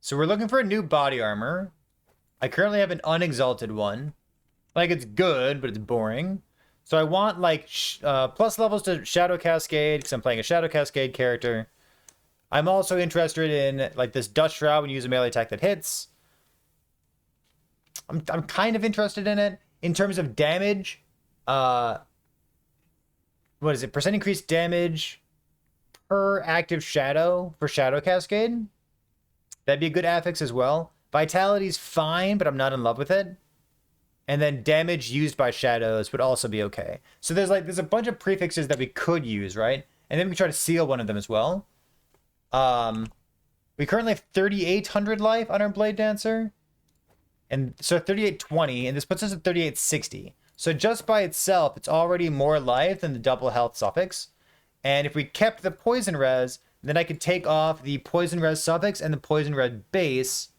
So we're looking for a new body armor. I currently have an unexalted one. Like, it's good, but it's boring. So I want, like, plus levels to Shadow Cascade, because I'm playing a Shadow Cascade character. I'm also interested in, like, this Dust Shroud when you use a melee attack that hits. I'm kind of interested in it. In terms of damage, what is it? Percent increased damage per active shadow for Shadow Cascade. That'd be a good affix as well. Vitality's fine, but I'm not in love with it. And then damage used by shadows would also be okay. So there's a bunch of prefixes that we could use, right? And then we try to seal one of them as well. We currently have 3,800 life on our Blade Dancer. And so 3,820, and this puts us at 3,860. So just by itself, it's already more life than the double health suffix. And if we kept the poison res, then I could take off the poison res suffix and the poison res base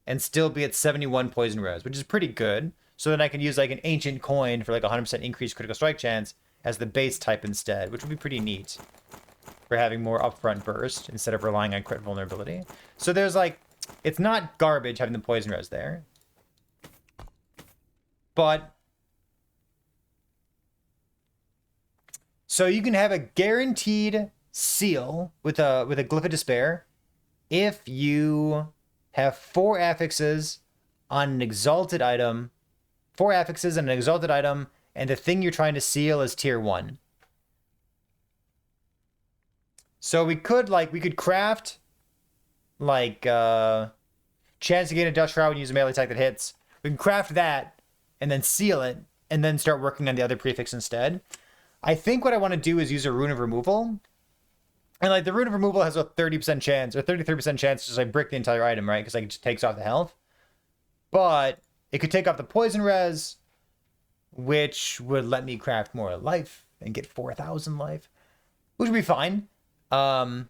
and still be at 71 poison res, which is pretty good. So then I can use like an ancient coin for like 100% increased critical strike chance as the base type instead, which would be pretty neat for having more upfront burst instead of relying on crit vulnerability. So there's like, it's not garbage having the poison res there. But so you can have a guaranteed seal with a Glyph of Despair if you have 4 affixes on an exalted item, 4 affixes on an exalted item, and the thing you're trying to seal is tier 1. So we could craft like chance to gain a Dust Shroud when you use a melee attack that hits. We can craft that and then seal it and then start working on the other prefix instead. I think what I want to do is use a Rune of Removal. And like the Rune of Removal has a 30% chance or 33% chance to just like brick the entire item, right? Because like it just takes off the health. But it could take off the poison res, which would let me craft more life and get 4,000 life, which would be fine. But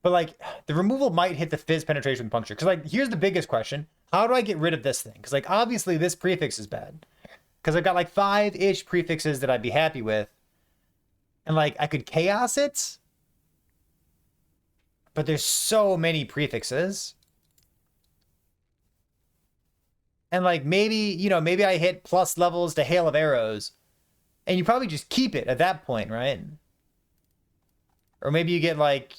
like the removal might hit the fizz penetration with puncture. Because like here's the biggest question: how do I get rid of this thing? Because like obviously this prefix is bad. Because I've got like 5-ish prefixes that I'd be happy with. And like I could chaos it. But there's so many prefixes. And like maybe, maybe I hit plus levels to Hail of Arrows. And you probably just keep it at that point, right? Or maybe you get like,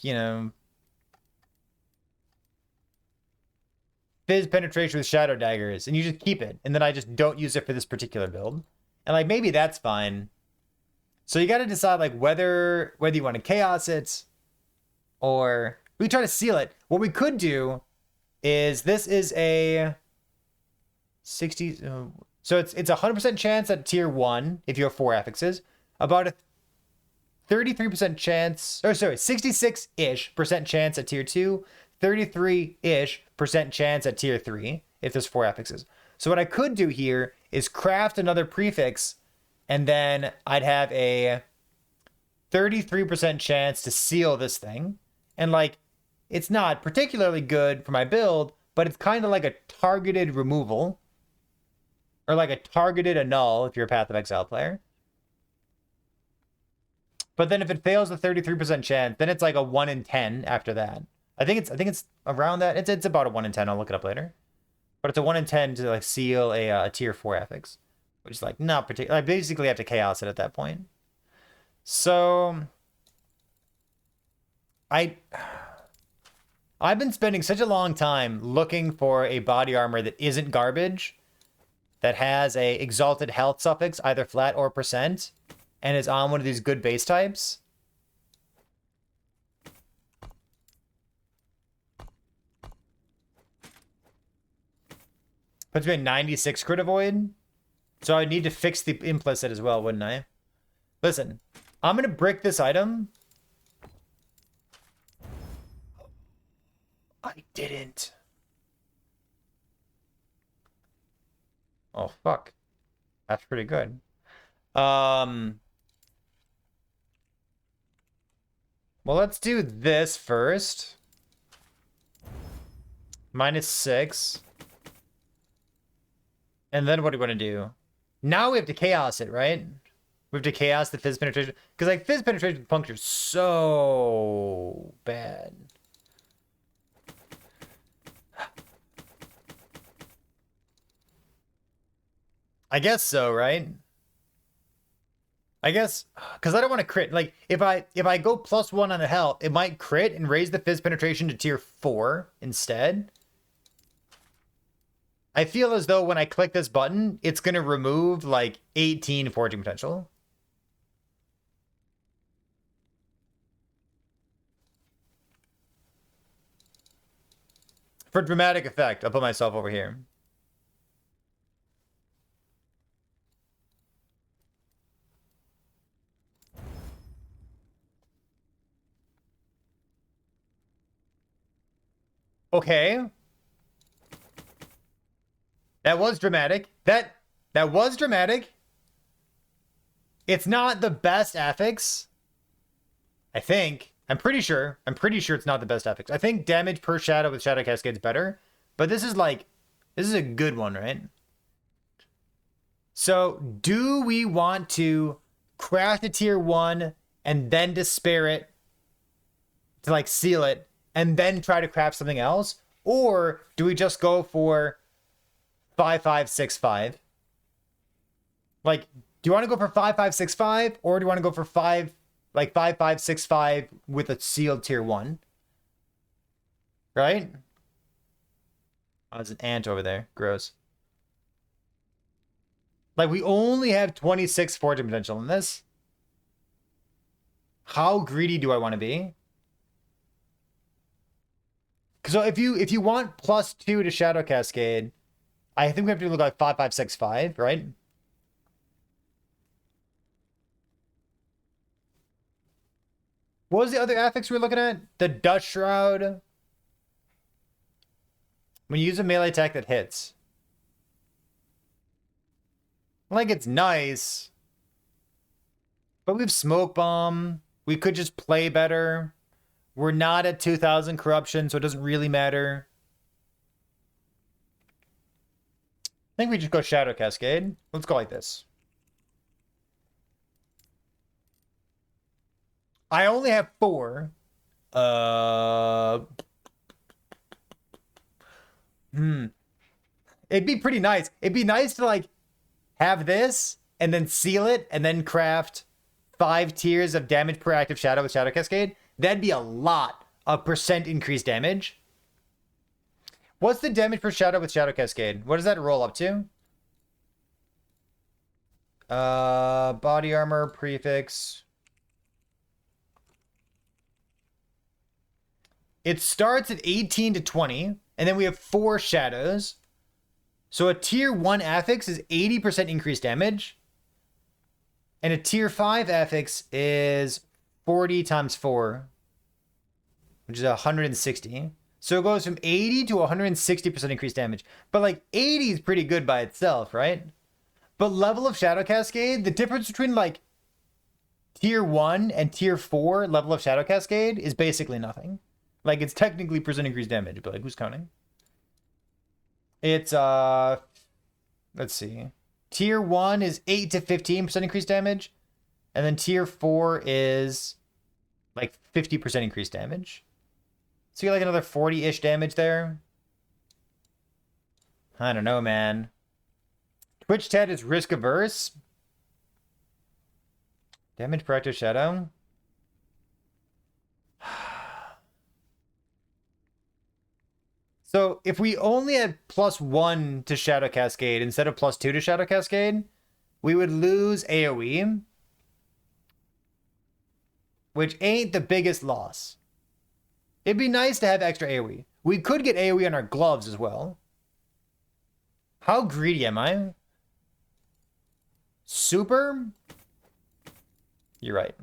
Fizz penetration with Shadow Daggers, and you just keep it. And then I just don't use it for this particular build. And like maybe that's fine. So you got to decide like whether you want to chaos it or we try to seal it. What we could do is this is a 60. So it's a 100% chance at tier 1 if you have 4 affixes. About a 33% chance, 66-ish% chance at tier 2. 33-ish% chance at tier 3 if there's 4 affixes. So what I could do here is craft another prefix, and then I'd have a 33% chance to seal this thing. And like, it's not particularly good for my build, but it's kind of like a targeted removal. Or like a targeted annul if you're a Path of Exile player. But then if it fails the 33% chance, then it's like a 1 in 10 after that. I think it's around that. It's about a 1 in 10. I'll look it up later. But it's a 1 in 10 to like seal a tier 4 affix, which is like not particular. I basically have to chaos it at that point. So I've been spending such a long time looking for a body armor that isn't garbage, that has a exalted health suffix, either flat or percent, and is on one of these good base types. Puts me at 96 crit avoid. So I need to fix the implicit as well, wouldn't I? Listen, I'm going to brick this item. I didn't. Oh, fuck. That's pretty good. Well, let's do this first. -6. And then what do we want to do? Now we have to chaos it, right? We have to chaos the fizz penetration. Because like fizz penetration with puncture is so bad. I guess so, right? I guess because I don't want to crit. Like if I go +1 on the health, it might crit and raise the fizz penetration to tier 4 instead. I feel as though when I click this button, it's gonna remove like 18 foraging potential. For dramatic effect, I'll put myself over here. Okay. That was dramatic. That was dramatic. It's not the best affix. I think. I'm pretty sure. I'm pretty sure it's not the best affix. I think damage per shadow with Shadow Cascade's better. But this is like, this is a good one, right? So do we want to craft a tier 1 and then despair it to like seal it and then try to craft something else? Or do we just go for 5-5-6-5? Like, do you want to go for 5-5-6-5 or do you want to go for 5-5-6-5 with a sealed tier 1? Right? Oh, there's an ant over there. Gross. Like, we only have 26 fortune potential in this. How greedy do I want to be? So if you want +2 to Shadow Cascade, I think we have to look like 5-5-6-5, right? What was the other affix we were looking at? The Dust Shroud. When you use a melee attack that hits. Like, it's nice. But we have Smoke Bomb. We could just play better. We're not at 2,000 corruption, so it doesn't really matter. I think we just go Shadow Cascade. Let's go like this. I only have 4. It'd be pretty nice. It'd be nice to like have this and then seal it and then craft 5 tiers of damage per active shadow with Shadow Cascade. That'd be a lot of percent increased damage. What's the damage per shadow with Shadow Cascade? What does that roll up to? Body armor, prefix. It starts at 18 to 20, and then we have 4 shadows. So a tier 1 affix is 80% increased damage. And a tier 5 affix is 40 times 4, which is 160. So it goes from 80 to 160% increased damage. But like 80 is pretty good by itself, right? But level of Shadow Cascade, the difference between like tier 1 and tier 4 level of Shadow Cascade is basically nothing. Like, it's technically percent increased damage, but like, who's counting? It's let's see. Tier 1 is 8 to 15% increased damage, and then tier 4 is like 50% increased damage. So you get like another 40-ish damage there. I don't know, man. Twitch Ted is risk averse. Damage per active shadow. So if we only had +1 to Shadow Cascade instead of +2 to Shadow Cascade, we would lose AoE, which ain't the biggest loss. It'd be nice to have extra AoE. We could get AoE on our gloves as well. How greedy am I? Super? You're right.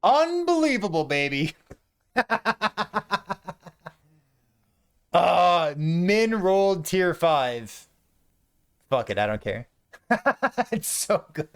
Unbelievable, baby. Min rolled tier 5. Fuck it, I don't care. It's so good.